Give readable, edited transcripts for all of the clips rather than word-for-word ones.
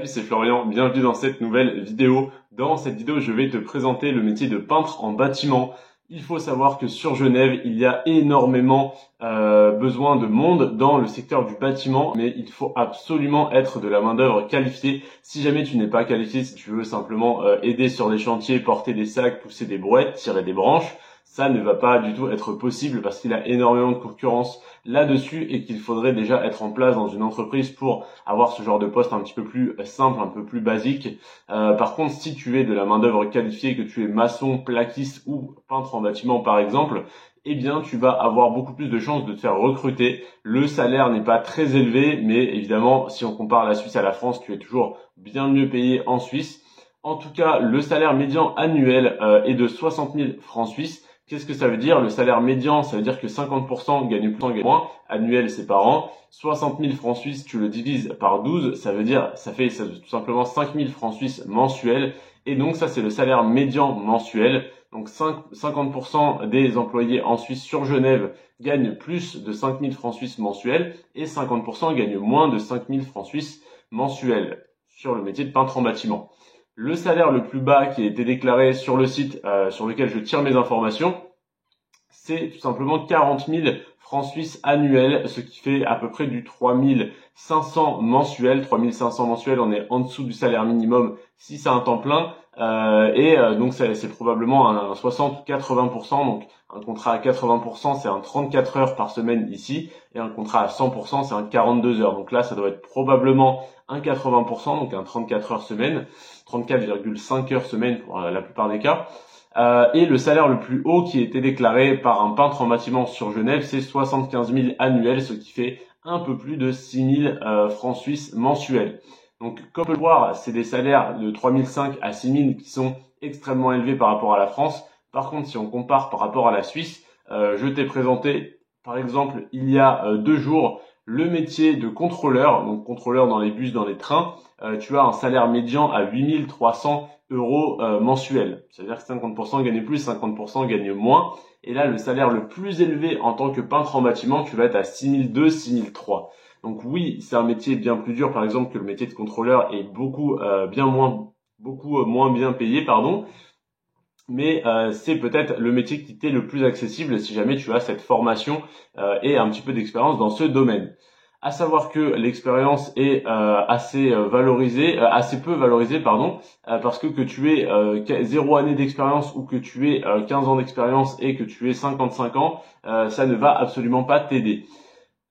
Salut, c'est Florian, bienvenue dans cette nouvelle vidéo. Dans cette vidéo, je vais te présenter le métier de peintre en bâtiment. Il faut savoir que sur Genève, il y a énormément besoin de monde dans le secteur du bâtiment, mais il faut absolument être de la main-d'œuvre qualifiée. Si jamais tu n'es pas qualifié, si tu veux simplement aider sur les chantiers, porter des sacs, pousser des brouettes, tirer des branches, ça ne va pas du tout être possible parce qu'il y a énormément de concurrence là-dessus et qu'il faudrait déjà être en place dans une entreprise pour avoir ce genre de poste un petit peu plus simple, un peu plus basique. Par contre, si tu es de la main-d'œuvre qualifiée, que tu es maçon, plaquiste ou peintre en bâtiment par exemple, eh bien tu vas avoir beaucoup plus de chances de te faire recruter. Le salaire n'est pas très élevé, mais évidemment, si on compare la Suisse à la France, tu es toujours bien mieux payé en Suisse. En tout cas, le salaire médian annuel est de 60 000 francs suisses. Qu'est-ce que ça veut dire? Le salaire médian, ça veut dire que 50% gagnent plus, gagnent moins. Annuel, c'est par an. 60 000 francs suisses, tu le divises par 12, ça veut dire, ça fait tout simplement 5 000 francs suisses mensuels. Et donc, ça, c'est le salaire médian mensuel. Donc, 50% des employés en Suisse sur Genève gagnent plus de 5 000 francs suisses mensuels et 50% gagnent moins de 5 000 francs suisses mensuels sur le métier de peintre en bâtiment. Le salaire le plus bas qui a été déclaré sur le site sur lequel je tire mes informations, c'est tout simplement 40 000 francs suisses annuels, ce qui fait à peu près du 3 500 mensuels. 3 500 mensuels, on est en dessous du salaire minimum si c'est un temps plein. Donc c'est probablement un 60-80%. Donc un contrat à 80%, c'est un 34 heures par semaine ici. Et un contrat à 100%, c'est un 42 heures. Donc là, ça doit être probablement un 80%, donc un 34 heures semaine. 34,5 heures semaine pour la plupart des cas. Et le salaire le plus haut qui a été déclaré par un peintre en bâtiment sur Genève, c'est 75 000 annuels, ce qui fait un peu plus de 6 000 francs suisses mensuels. Donc, comme on peut le voir, c'est des salaires de 3 500 à 6 000 qui sont extrêmement élevés par rapport à la France. Par contre, si on compare par rapport à la Suisse, je t'ai présenté, par exemple, il y a 2 jours, le métier de contrôleur, donc contrôleur dans les bus, dans les trains. Tu as un salaire médian à 8 300 euros mensuels. C'est-à-dire que 50% gagnent plus, 50% gagnent moins. Et là, le salaire le plus élevé en tant que peintre en bâtiment, tu vas être à 6 200, 6 300. Donc oui, c'est un métier bien plus dur, par exemple, que le métier de contrôleur est beaucoup moins bien payé, pardon. Mais c'est peut-être le métier qui t'est le plus accessible si jamais tu as cette formation et un petit peu d'expérience dans ce domaine. À savoir que l'expérience est assez peu valorisée, parce que tu aies 0 année d'expérience ou que tu aies 15 ans d'expérience et que tu aies 55 ans, ça ne va absolument pas t'aider.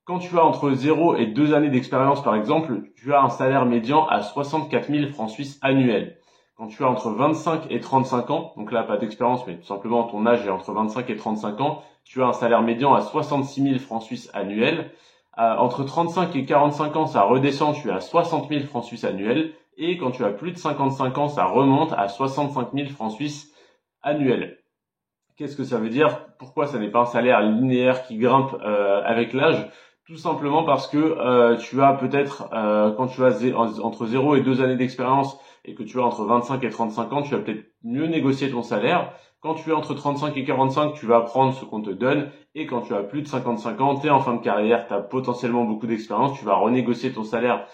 Quand tu as entre 0 et 2 années d'expérience, par exemple, tu as un salaire médian à 64 000 francs suisses annuels. Quand tu as entre 25 et 35 ans, donc là pas d'expérience, mais tout simplement ton âge est entre 25 et 35 ans, tu as un salaire médian à 66 000 francs suisses annuels. Entre 35 et 45 ans, ça redescend, tu es à 60 000 francs suisses annuels. Et quand tu as plus de 55 ans, ça remonte à 65 000 francs suisses annuels. Qu'est-ce que ça veut dire? Pourquoi ça n'est pas un salaire linéaire qui grimpe avec l'âge? Tout simplement parce que tu as peut-être, quand tu as entre 0 et 2 années d'expérience et que tu as entre 25 et 35 ans, tu vas peut-être mieux négocier ton salaire. Quand tu es entre 35 et 45, tu vas prendre ce qu'on te donne. Et quand tu as plus de 55 ans, tu es en fin de carrière, tu as potentiellement beaucoup d'expérience, tu vas renégocier ton salaire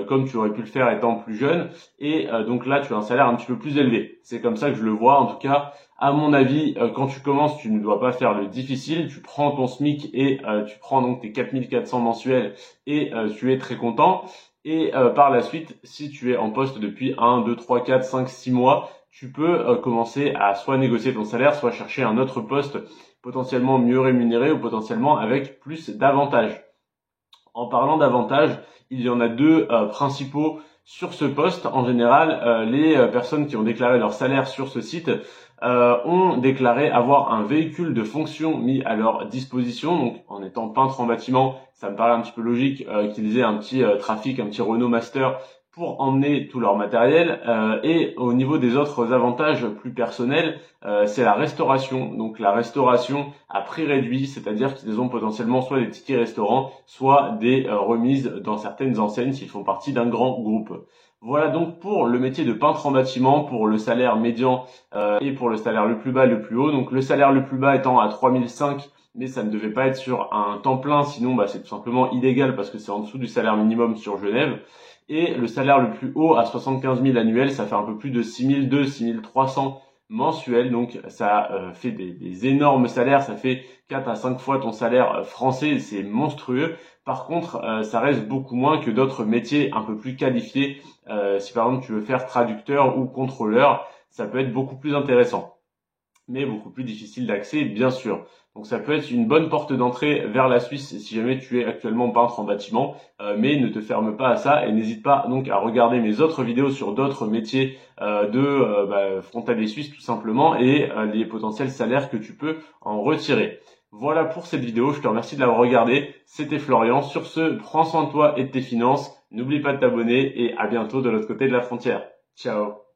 comme tu aurais pu le faire étant plus jeune. Et donc là, tu as un salaire un petit peu plus élevé. C'est comme ça que je le vois. En tout cas, à mon avis, quand tu commences, tu ne dois pas faire le difficile. Tu prends ton SMIC et tu prends donc tes 4 400 mensuels et tu es très content. Et par la suite, si tu es en poste depuis 1, 2, 3, 4, 5, 6 mois, tu peux commencer à soit négocier ton salaire, soit chercher un autre poste potentiellement mieux rémunéré ou potentiellement avec plus d'avantages. En parlant d'avantages, il y en a 2 principaux sur ce poste. En général, les personnes qui ont déclaré leur salaire sur ce site ont déclaré avoir un véhicule de fonction mis à leur disposition. Donc, en étant peintre en bâtiment, ça me paraît un petit peu logique qu'ils aient un petit Trafic, un petit Renault Master pour emmener tout leur matériel. Et au niveau des autres avantages plus personnels, c'est la restauration. Donc la restauration à prix réduit, c'est-à-dire qu'ils ont potentiellement soit des tickets restaurants, soit des remises dans certaines enseignes s'ils font partie d'un grand groupe. Voilà donc pour le métier de peintre en bâtiment, pour le salaire médian et pour le salaire le plus bas et le plus haut. Donc le salaire le plus bas étant à 3 500, mais ça ne devait pas être sur un temps plein, sinon c'est tout simplement illégal parce que c'est en dessous du salaire minimum sur Genève. Et le salaire le plus haut à 75 000 annuels, ça fait un peu plus de 6 200, 6 300 mensuels. Donc ça fait des énormes salaires, ça fait 4 à 5 fois ton salaire français, c'est monstrueux. Par contre, ça reste beaucoup moins que d'autres métiers un peu plus qualifiés. Si par exemple tu veux faire traducteur ou contrôleur, ça peut être beaucoup plus intéressant, mais beaucoup plus difficile d'accès, bien sûr. Donc ça peut être une bonne porte d'entrée vers la Suisse si jamais tu es actuellement peintre en bâtiment, mais ne te ferme pas à ça et n'hésite pas donc à regarder mes autres vidéos sur d'autres métiers frontalier suisse tout simplement et les potentiels salaires que tu peux en retirer. Voilà pour cette vidéo, je te remercie de l'avoir regardée. C'était Florian. Sur ce, prends soin de toi et de tes finances. N'oublie pas de t'abonner et à bientôt de l'autre côté de la frontière. Ciao.